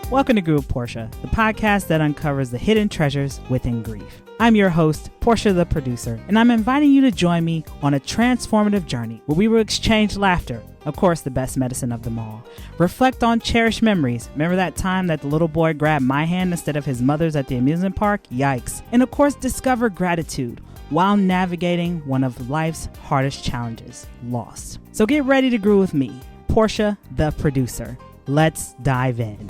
Welcome to Grew with Portia, the podcast that uncovers the hidden treasures within grief. I'm your host, Portia the producer, and I'm inviting you to join me on a transformative journey where we will exchange laughter, of course the best medicine of them all, reflect on cherished memories. Remember that time that the little boy grabbed my hand instead of his mother's at the amusement park? Yikes. And of course, discover gratitude while navigating one of life's hardest challenges, loss. So get ready to grow with me, Portia the producer. Let's dive in.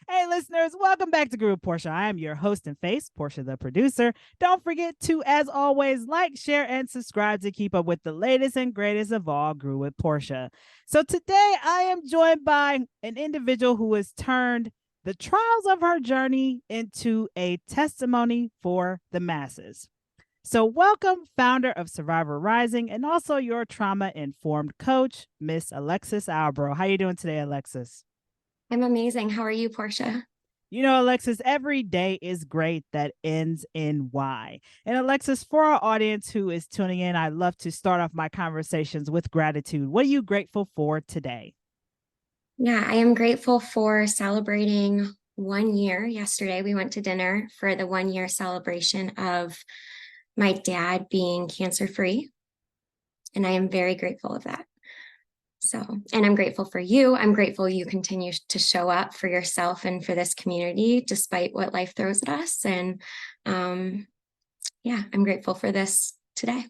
Hey listeners, welcome back to Grew with Portia. I am your host and face, Portia the producer. Don't forget to, as always, like, share, and subscribe to keep up with the latest and greatest of all Grew with Portia. So today I am joined by an individual who has turned the trials of her journey into a testimony for the masses. So welcome, founder of Survivor Rising and also your trauma-informed coach, Miss Alexis Albro. How are you doing today, Alexis? I'm amazing. How are you, Portia? You know, Alexis, every day is great that ends in Y. And Alexis, for our audience who is tuning in, I'd love to start off my conversations with gratitude. What are you grateful for today? Yeah, I am grateful for celebrating 1 year. Yesterday, we went to dinner for the 1 year celebration of my dad being cancer-free. And I am very grateful of that. And I'm grateful for you. I'm grateful you continue to show up for yourself and for this community, despite what life throws at us. And I'm grateful for this today.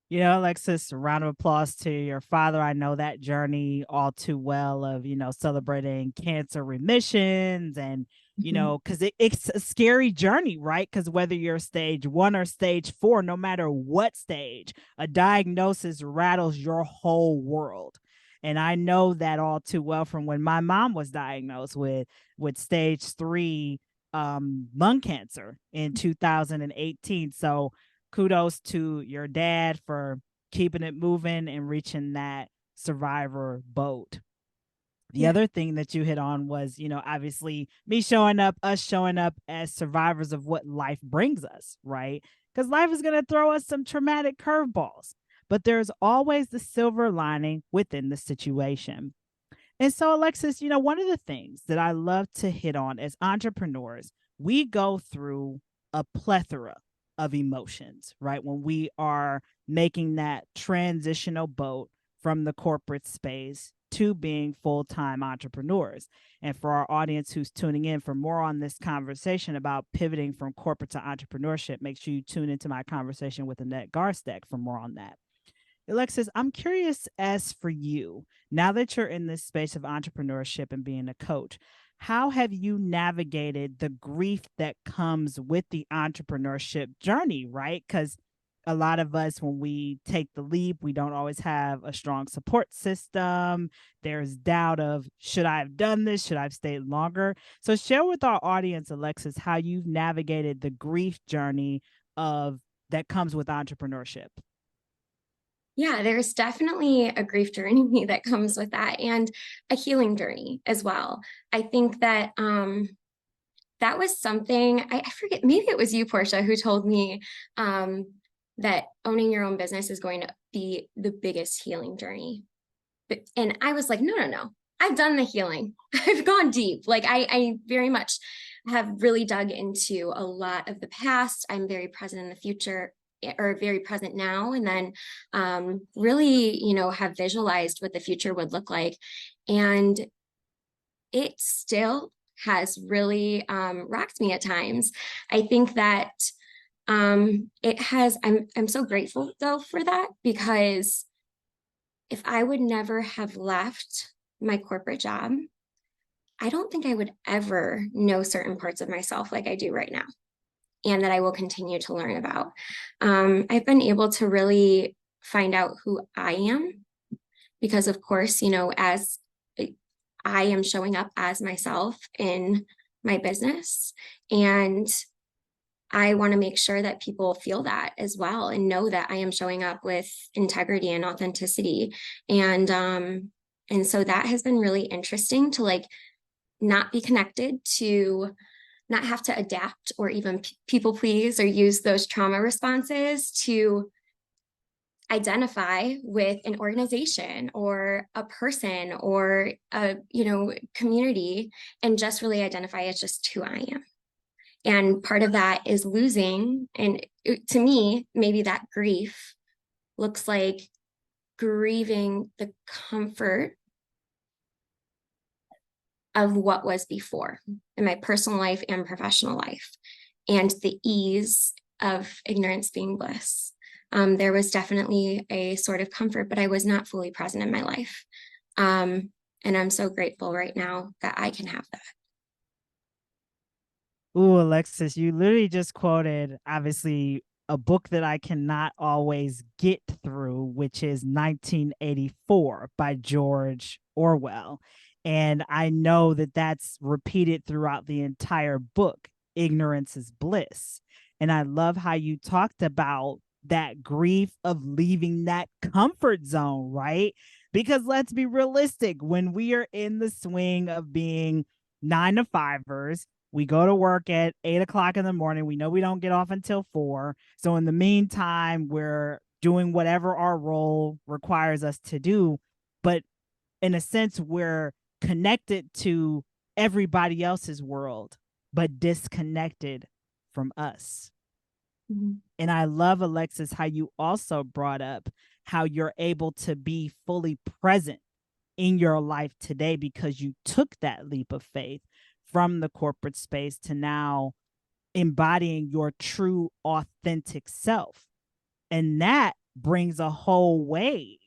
You know, Alexis, a round of applause to your father. I know that journey all too well of, celebrating cancer remissions and, because it's a scary journey, right? Because whether you're stage 1 or stage 4, no matter what stage, a diagnosis rattles your whole world. And I know that all too well from when my mom was diagnosed with stage 3 lung cancer in 2018. So kudos to your dad for keeping it moving and reaching that survivor boat. The other thing that you hit on was, obviously us showing up as survivors of what life brings us, right? Because life is going to throw us some traumatic curveballs, but there's always the silver lining within the situation. And so, Alexis, one of the things that I love to hit on as entrepreneurs, we go through a plethora of emotions, right? When we are making that transitional boat from the corporate space to being full-time entrepreneurs. And for our audience who's tuning in for more on this conversation about pivoting from corporate to entrepreneurship, make sure you tune into my conversation with Annette Garstek for more on that. Alexis, I'm curious as for you, now that you're in this space of entrepreneurship and being a coach, how have you navigated the grief that comes with the entrepreneurship journey, right? Because a lot of us, when we take the leap, we don't always have a strong support system. There's doubt of, should I have done this? Should I have stayed longer? So share with our audience, Alexis, how you've navigated the grief journey that comes with entrepreneurship. Yeah, there's definitely a grief journey that comes with that and a healing journey as well. I think that that was something, I forget, maybe it was you, Portia, who told me that owning your own business is going to be the biggest healing journey. And I was like, no. I've done the healing. I've gone deep. Like I very much have really dug into a lot of the past. I'm very present in the future, or very present now, and then really, have visualized what the future would look like. And it still has really rocked me at times. I think that it has, I'm so grateful though for that, because if I would never have left my corporate job, I don't think I would ever know certain parts of myself like I do right now, and that I will continue to learn about. I've been able to really find out who I am, because of course, as I am showing up as myself in my business, and I want to make sure that people feel that as well and know that I am showing up with integrity and authenticity. And so that has been really interesting to not be connected to not have to adapt or even people please or use those trauma responses to identify with an organization or a person or a community, and just really identify as just who I am. And part of that is losing. And to me, maybe that grief looks like grieving the comfort of what was before in my personal life and professional life, and the ease of ignorance being bliss. There was definitely a sort of comfort, but I was not fully present in my life. And I'm so grateful right now that I can have that. Ooh, Alexis, you literally just quoted, obviously, a book that I cannot always get through, which is 1984 by George Orwell. And I know that that's repeated throughout the entire book. Ignorance is bliss. And I love how you talked about that grief of leaving that comfort zone, right? Because let's be realistic, when we are in the swing of being 9 to 5ers, we go to work at 8 o'clock in the morning. We know we don't get off until 4. So in the meantime, we're doing whatever our role requires us to do. But in a sense, we're connected to everybody else's world, but disconnected from us. Mm-hmm. And I love, Alexis, how you also brought up how you're able to be fully present in your life today because you took that leap of faith from the corporate space to now embodying your true, authentic self. And that brings a whole wave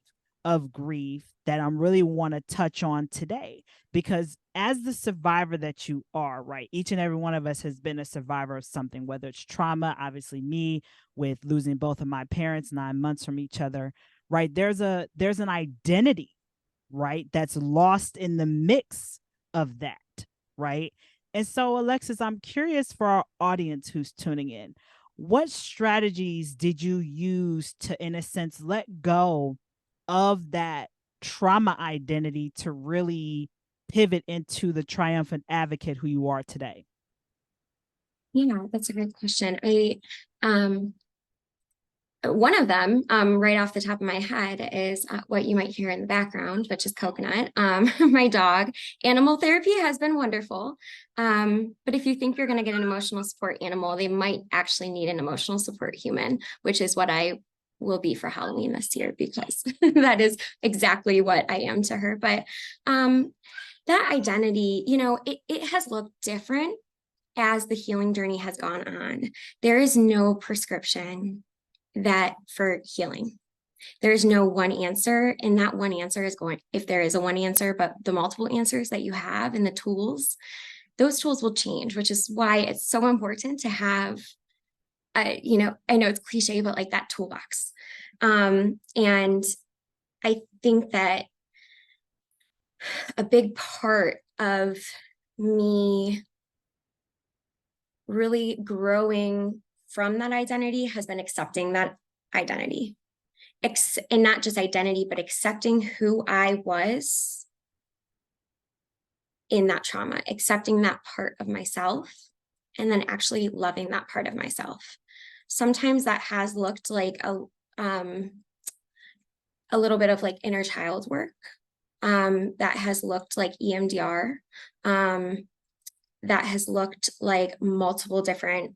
of grief that I'm really want to touch on today. Because as the survivor that you are, right, each and every one of us has been a survivor of something, whether it's trauma, obviously me with losing both of my parents 9 months from each other, right? There's an identity, right, that's lost in the mix of that, right? And so, Alexis, I'm curious for our audience who's tuning in, what strategies did you use to, in a sense, let go of that trauma identity to really pivot into the triumphant advocate who you are today? Yeah, that's a great question. One of them, right off the top of my head, is what you might hear in the background, which is Coconut, my dog. Animal therapy has been wonderful. But if you think you're going to get an emotional support animal, they might actually need an emotional support human, which is what I will be for Halloween this year, because that is exactly what I am to her. But that identity, it has looked different as the healing journey has gone on. There is no prescription that for healing. There's no one answer, and that one answer is going, if there is a one answer, but the multiple answers that you have and the tools, those tools will change, which is why it's so important to have, I know it's cliche, but like that toolbox. And I think that a big part of me really growing from that identity has been accepting that identity, and not just identity, but accepting who I was in that trauma, accepting that part of myself, and then actually loving that part of myself. Sometimes that has looked like a little bit of like inner child work. That has looked like EMDR. That has looked like multiple different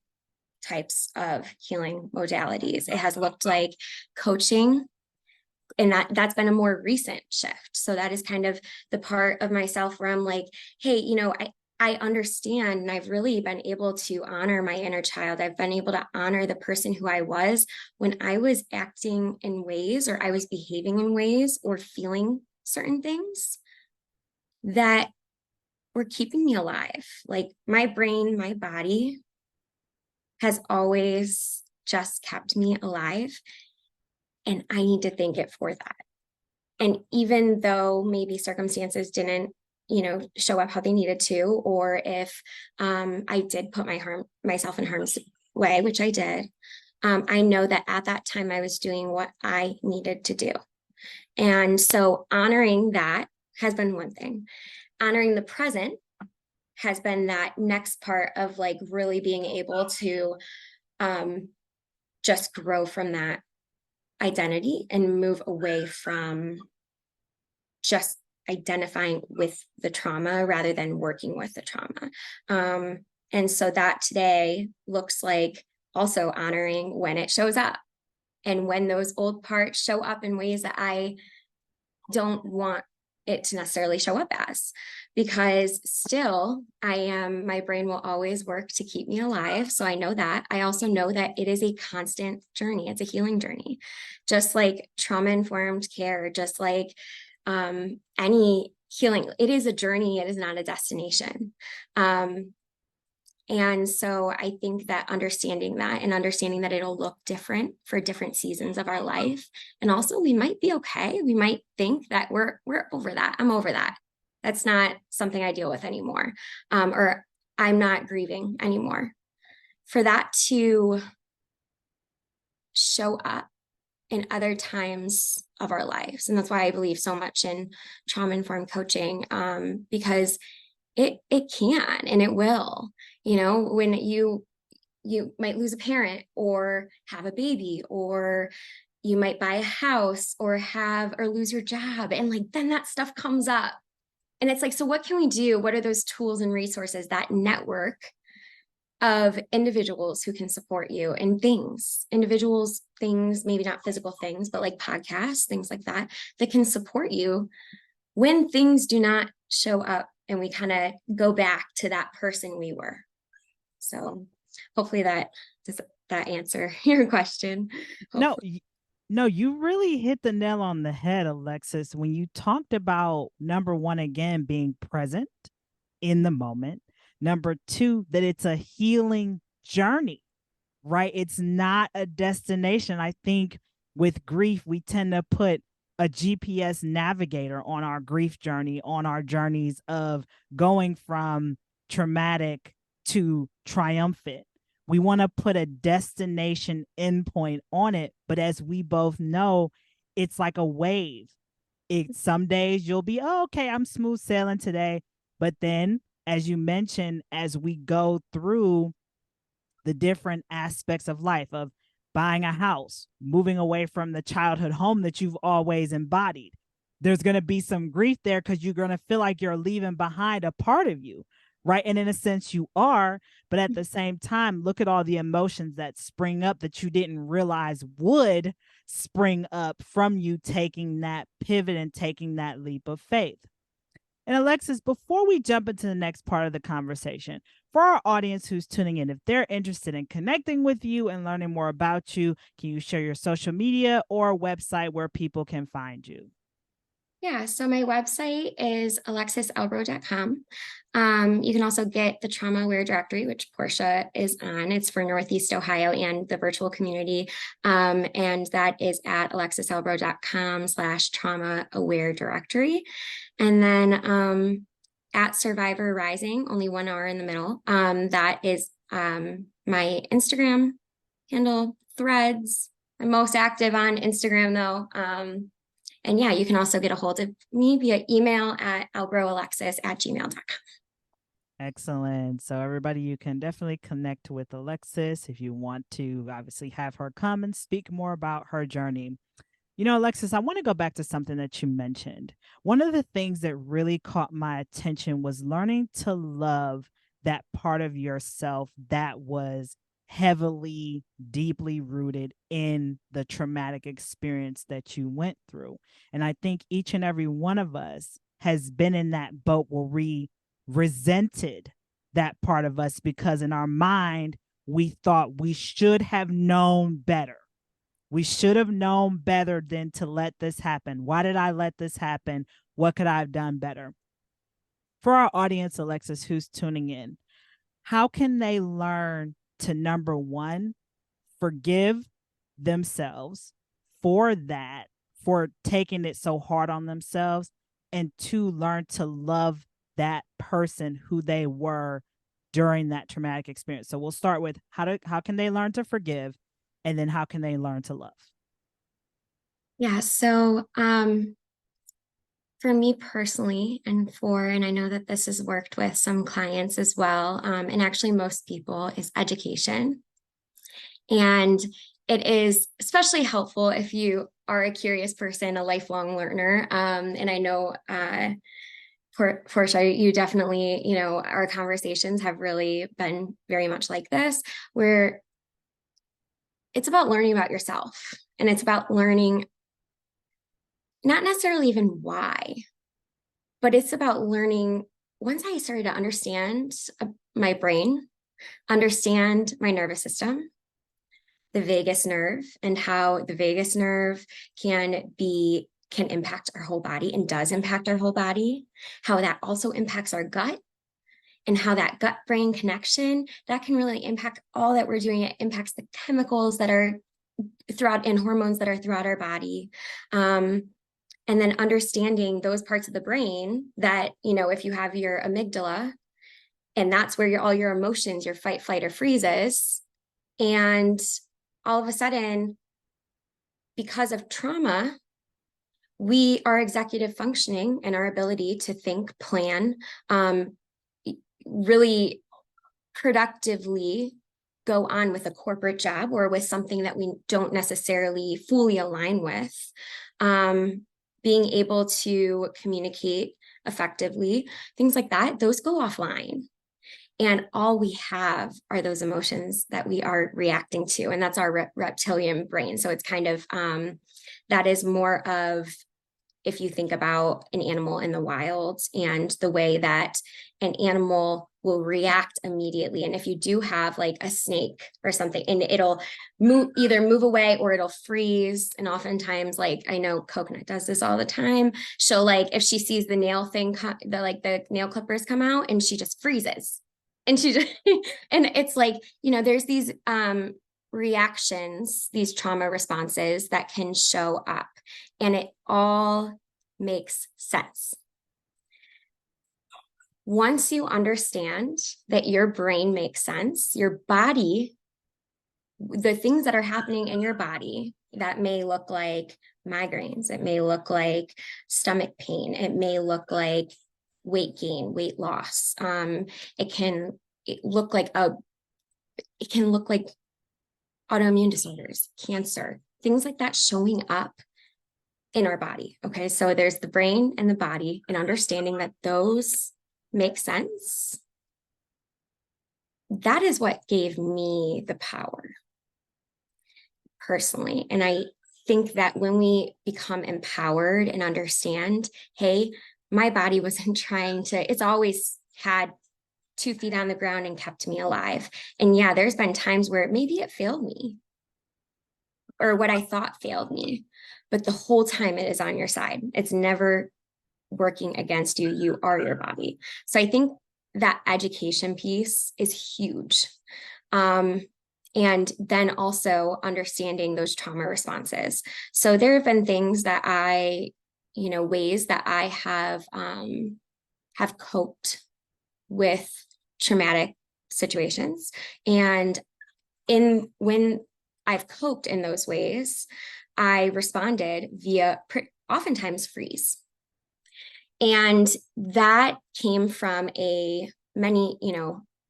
types of healing modalities. It has looked like coaching, and that's been a more recent shift. So that is kind of the part of myself where I'm like, hey, I understand, and I've really been able to honor my inner child. I've been able to honor the person who I was when I was acting in ways, or I was behaving in ways, or feeling certain things that were keeping me alive. Like my brain, my body has always just kept me alive, and I need to thank it for that. And even though maybe circumstances didn't, show up how they needed to, or if I did put myself in harm's way, which I did, I know that at that time I was doing what I needed to do. And so honoring that has been one thing. Honoring the present has been that next part of like really being able to just grow from that identity and move away from just identifying with the trauma rather than working with the trauma. And so that today looks like also honoring when it shows up and when those old parts show up in ways that I don't want it to necessarily show up as, because still my brain will always work to keep me alive. So I know that. I also know that it is a constant journey. It's a healing journey, just like trauma informed care, just like any healing. It is a journey. It is not a destination. And so I think that understanding that and understanding that it'll look different for different seasons of our life. And also we might be okay. We might think that we're over that. I'm over that. That's not something I deal with anymore. Or I'm not grieving anymore. For that to show up in other times of our lives. And that's why I believe so much in trauma-informed coaching, because it can and it will. You know, when you might lose a parent or have a baby, or you might buy a house or lose your job, and like then that stuff comes up. And it's like, so what can we do? What are those tools and resources, that network of individuals who can support you, and individuals, things, maybe not physical things, but like podcasts, things like that, that can support you when things do not show up and we kind of go back to that person we were. So hopefully does that answer your question. Hopefully. No, you really hit the nail on the head, Alexis, when you talked about number one, again, being present in the moment. Number two, that it's a healing journey, right? It's not a destination. I think with grief, we tend to put a GPS navigator on our grief journey, on our journeys of going from traumatic to triumphant. We want to put a destination endpoint on it. But as we both know, it's like a wave. Some days you'll be, oh, okay, I'm smooth sailing today. But then, as you mentioned, as we go through the different aspects of life, of buying a house, moving away from the childhood home that you've always embodied, there's going to be some grief there because you're going to feel like you're leaving behind a part of you, right? And in a sense you are, but at the same time, look at all the emotions that spring up that you didn't realize would spring up from you taking that pivot and taking that leap of faith. And Alexis, before we jump into the next part of the conversation, for our audience who's tuning in, if they're interested in connecting with you and learning more about you, can you share your social media or website where people can find you? Yeah, so my website is alexisalbro.com. You can also get the Trauma Aware Directory, which Portia is on. It's for Northeast Ohio and the virtual community. And that is at alexisalbro.com/trauma aware directory. And then at Survivor Rising, only 1 hour in the middle. That is my Instagram handle, Threads. I'm most active on Instagram though. And yeah, you can also get a hold of me via email at albroalexis@gmail.com. Excellent. So everybody, you can definitely connect with Alexis if you want to obviously have her come and speak more about her journey. You know, Alexis, I want to go back to something that you mentioned. One of the things that really caught my attention was learning to love that part of yourself that was heavily, deeply rooted in the traumatic experience that you went through. And I think each and every one of us has been in that boat where we resented that part of us because in our mind, we thought we should have known better. We should have known better than to let this happen. Why did I let this happen? What could I have done better? For our audience, Alexis, who's tuning in, how can they learn to, number one, forgive themselves for that, for taking it so hard on themselves, and two, learn to love that person who they were during that traumatic experience? So we'll start with how can they learn to forgive, and then how can they learn to love? Yeah, so For me personally, and I know that this has worked with some clients as well, and actually most people, is education. And it is especially helpful if you are a curious person, a lifelong learner. And I know, Portia, you definitely, our conversations have really been very much like this, where it's about learning about yourself, and it's about learning not necessarily even why, but it's about learning. Once I started to understand my brain, understand my nervous system, the vagus nerve, and how the vagus nerve can impact our whole body and does impact our whole body, how that also impacts our gut, and how that gut brain connection that can really impact all that we're doing. It impacts the chemicals that are throughout and hormones that are throughout our body. And then understanding those parts of the brain that, if you have your amygdala, and that's where all your emotions, your fight, flight, or freezes. And all of a sudden, because of trauma, our executive functioning and our ability to think, plan, really productively go on with a corporate job or with something that we don't necessarily fully align with, being able to communicate effectively, things like that, those go offline. And all we have are those emotions that we are reacting to. And that's our reptilian brain. So it's kind of, that is more of, if you think about an animal in the wild and the way that an animal will react immediately. And if you do have like a snake or something, and it'll either move away or it'll freeze. And oftentimes, like, I know Coconut does this all the time. She'll, like, if she sees the nail thing, the nail clippers come out, and she just freezes. And she just, and it's like, there's these reactions, these trauma responses that can show up, and it all makes sense. Once you understand that your brain makes sense, your body, the things that are happening in your body that may look like migraines, it may look like stomach pain, it may look like weight gain, weight loss. It can look like autoimmune disorders, cancer, things like that showing up in our body. Okay, so there's the brain and the body, and understanding that those make sense. That is what gave me the power personally. And I think that when we become empowered and understand, hey, my body wasn't trying to, it's always had 2 feet on the ground and kept me alive. And yeah, there's been times where maybe it failed me, or what I thought failed me, but the whole time it is on your side. It's never working against you. You are your body. So I think that education piece is huge. And then also understanding those trauma responses. So there have been things that ways that I have coped with traumatic situations. And when I've coped in those ways, I responded via oftentimes freeze. And that came from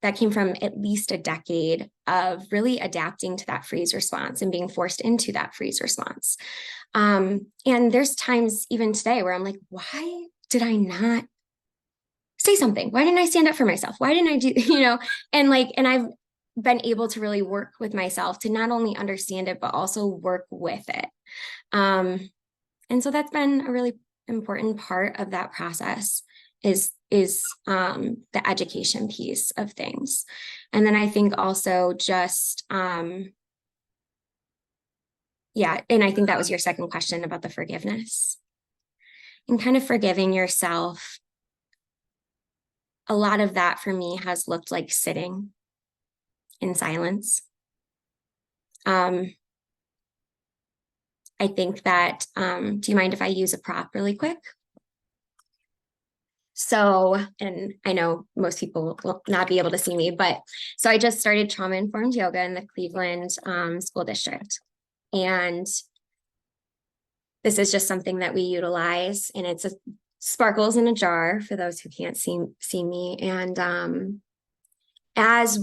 that came from at least a decade of really adapting to that freeze response and being forced into that freeze response. And there's times even today where I'm like, why did I not say something? Why didn't I stand up for myself? Why didn't I do, and I've been able to really work with myself to not only understand it, but also work with it. And so that's been a really important part of that process is the education piece of things. And then I think also just, and I think that was your second question about the forgiveness and kind of forgiving yourself. A lot of that for me has looked like sitting in silence. I think that, do you mind if I use a prop really quick? So, and I know most people will not be able to see me, but so I just started trauma-informed yoga in the Cleveland school district. And this is just something that we utilize, and it's sparkles in a jar for those who can't see me. And as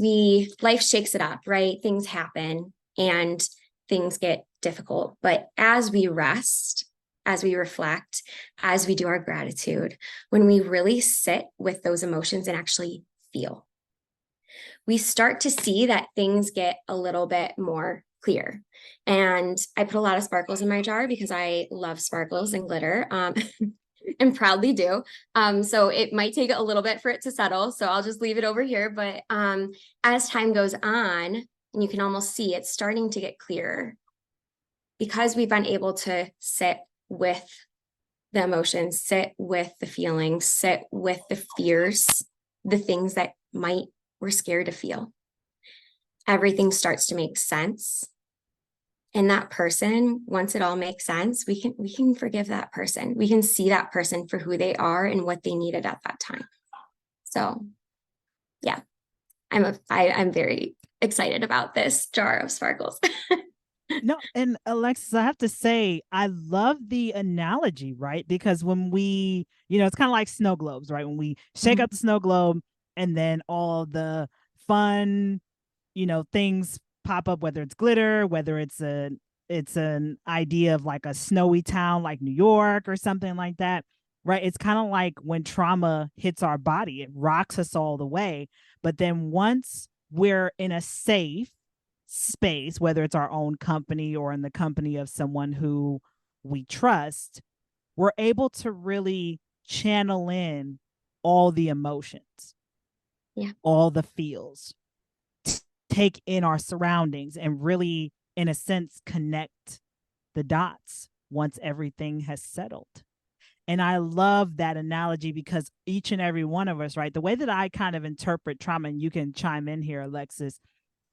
life shakes it up, right? Things happen and things get difficult. But as we rest, as we reflect, as we do our gratitude, when we really sit with those emotions and actually feel, we start to see that things get a little bit more clear. And I put a lot of sparkles in my jar because I love sparkles and glitter. And proudly do. So it might take a little bit for it to settle. So I'll just leave it over here. But as time goes on, and you can almost see it's starting to get clearer because we've been able to sit with the emotions, sit with the feelings, sit with the fears, the things that we're scared to feel. Everything starts to make sense. And that person, once it all makes sense, we can forgive that person. We can see that person for who they are and what they needed at that time. So yeah, I'm very excited about this jar of sparkles. No, and Alexis, I have to say, I love the analogy, right? Because when we, it's kind of like snow globes, right? When we shake up the snow globe and then all the fun, things pop up, whether it's glitter, whether it's an idea of like a snowy town like New York or something like that, right? It's kind of like when trauma hits our body, it rocks us all the way. But then once we're in a safe space, whether it's our own company or in the company of someone who we trust, we're able to really channel in all the emotions, all the feels, take in our surroundings, and really, in a sense, connect the dots once everything has settled. And I love that analogy because each and every one of us, right? The way that I kind of interpret trauma, and you can chime in here, Alexis,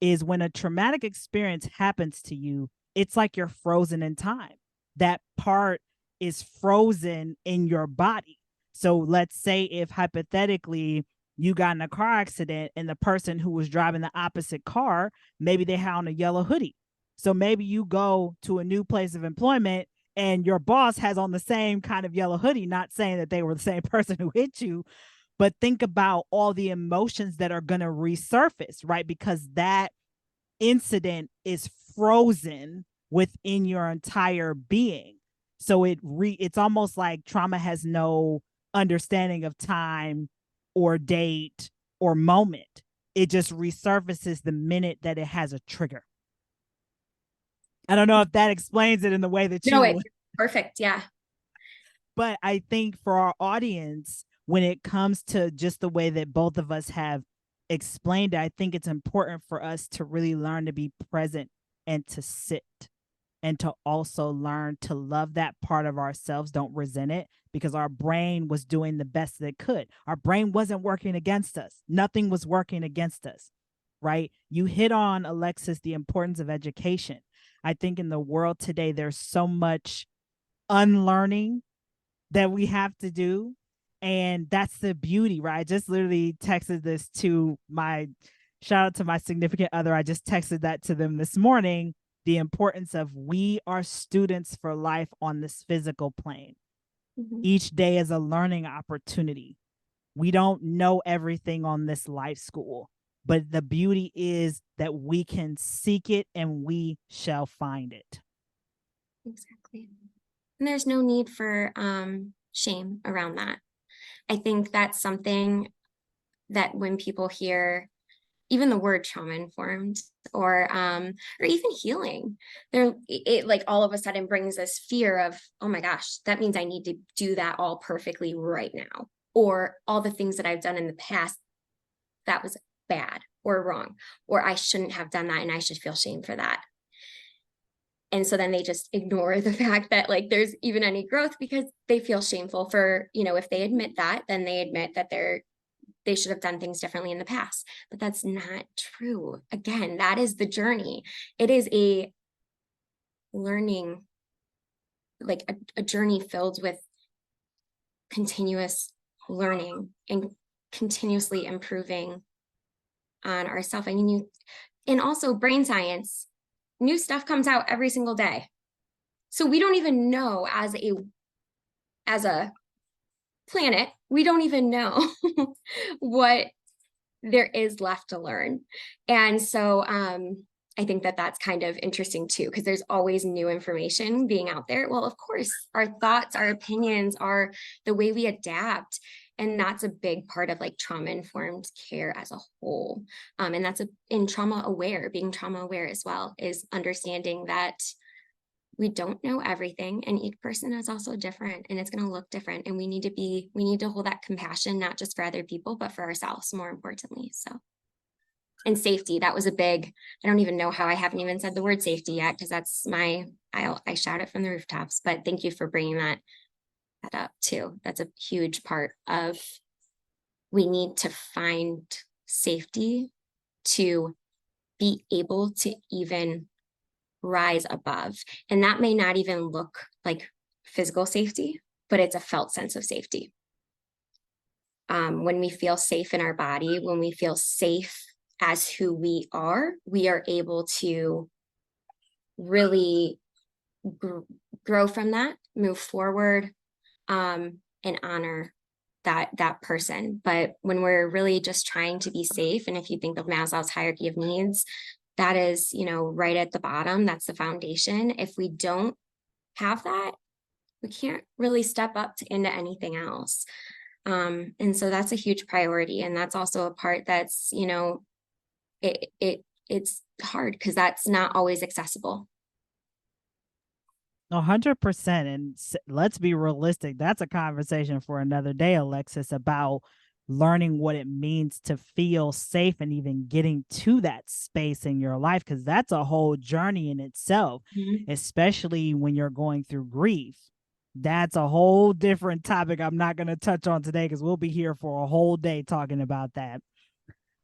is when a traumatic experience happens to you, it's like you're frozen in time. That part is frozen in your body. So let's say if hypothetically you got in a car accident and the person who was driving the opposite car, maybe they had on a yellow hoodie. So maybe you go to a new place of employment and your boss has on the same kind of yellow hoodie, not saying that they were the same person who hit you, but think about all the emotions that are going to resurface, right? Because that incident is frozen within your entire being. So it's almost like trauma has no understanding of time or date or moment. It just resurfaces the minute that it has a trigger. I don't know if that explains it in the way that you would. Perfect. Yeah. But I think for our audience, when it comes to just the way that both of us have explained it, I think it's important for us to really learn to be present and to sit and to also learn to love that part of ourselves. Don't resent it because our brain was doing the best that it could. Our brain wasn't working against us. Nothing was working against us, right? You hit on, Alexis, the importance of education. I think in the world today, there's so much unlearning that we have to do. And that's the beauty, right? I just literally texted this to shout out to my significant other. I just texted that to them this morning. The importance of we are students for life on this physical plane. Each day is a learning opportunity. We don't know everything on this life school, but the beauty is that we can seek it and we shall find it. Exactly. And there's no need for shame around that. I think that's something that when people hear even the word trauma informed or even healing, it like all of a sudden brings this fear of, oh my gosh, that means I need to do that all perfectly right now. Or all the things that I've done in the past, that was bad or wrong, or I shouldn't have done that and I should feel shame for that. And so then they just ignore the fact that like there's even any growth because they feel shameful for, if they admit that, then they admit that they should have done things differently in the past. But that's not true. Again, that is the journey. It is a learning, like a journey filled with continuous learning and continuously improving on ourselves. I mean, and also brain science, new stuff comes out every single day. So we don't even know as a planet, we don't even know what there is left to learn. And so I think that that's kind of interesting too, because there's always new information being out there. Well, of course, our thoughts, our opinions are the way we adapt. And that's a big part of like trauma-informed care as a whole. And that's in trauma aware, being trauma aware as well, is understanding that we don't know everything, and each person is also different, and it's going to look different, and we need to hold that compassion, not just for other people, but for ourselves, more importantly. So, and safety, that was a big, I don't even know how I haven't even said the word safety yet, because that's I shout it from the rooftops, but thank you for bringing that up too. That's a huge part of, we need to find safety to be able to even rise above. And that may not even look like physical safety, but it's a felt sense of safety. When we feel safe in our body, when we feel safe as who we are able to really grow from that, move forward, and honor that person. But when we're really just trying to be safe, and if you think of Maslow's hierarchy of needs, that is, right at the bottom, that's the foundation. If we don't have that, we can't really step up into anything else. And so that's a huge priority. And that's also a part that's, it's hard because that's not always accessible. 100%. And let's be realistic. That's a conversation for another day, Alexis, about learning what it means to feel safe and even getting to that space in your life, because that's a whole journey in itself, especially when you're going through grief. That's a whole different topic I'm not going to touch on today, because we'll be here for a whole day talking about that.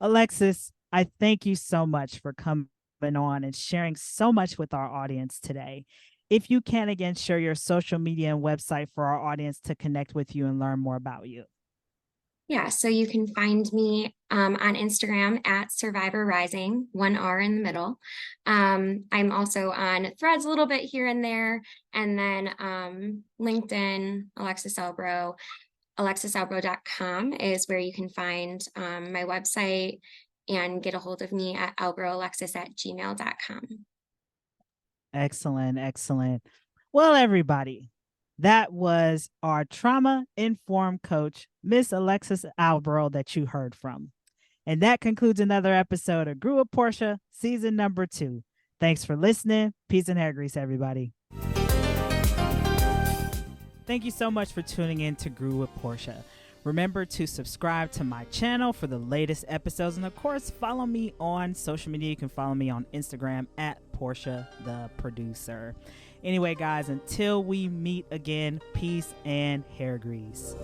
Alexis, I thank you so much for coming on and sharing so much with our audience today. If you can, again, share your social media and website for our audience to connect with you and learn more about you. Yeah, so you can find me on Instagram at Survivor Rising, 1 R in the middle. I'm also on Threads a little bit here and there, and then LinkedIn, Alexis Albro. AlexisAlbro.com is where you can find my website and get a hold of me at albroalexis@gmail.com. Excellent, excellent. Well, everybody, that was our trauma-informed coach, Miss Alexis Albro, that you heard from. And that concludes another episode of Grew with Portia, season number 2. Thanks for listening. Peace and hair grease, everybody. Thank you so much for tuning in to Grew with Portia. Remember to subscribe to my channel for the latest episodes. And of course, follow me on social media. You can follow me on Instagram at Portia the Producer. Anyway, guys, until we meet again, peace and hair grease.